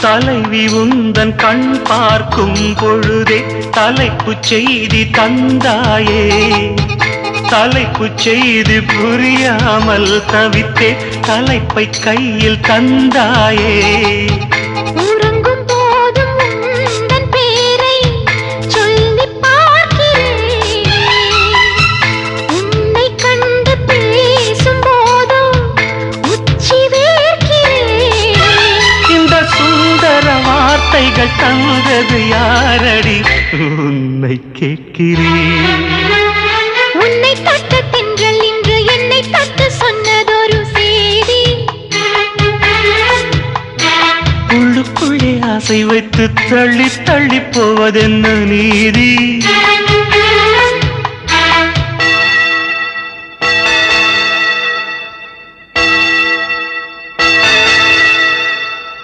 தலைவி உந்தன் கண் பார்க்கும் பொழுதே தலைப்புச் செய்தி தந்தாயே. தலைப்புச் செய்தி புரியாமல் தவித்தே தலைப்பை கையில் தந்தாயே. உறங்கும் போதும் உந்தன் பேரை சொல்லி பார்க்கிறேன். உன்னை கண்டு பேசும் போதோ உச்சி வேர்க்கிறேன். இந்த சுந்தர வார்த்தைகள் தந்தது யாரடி உன்னை கேட்கிறேன். உன்னை தொட்ட தென்றல் இன்று என்னை தொட்டு சொன்னதொரு செய்தி. உள்ளுக்குள்ளே ஆசை வைத்து தள்ளி தள்ளி போவதென்ன நீதி.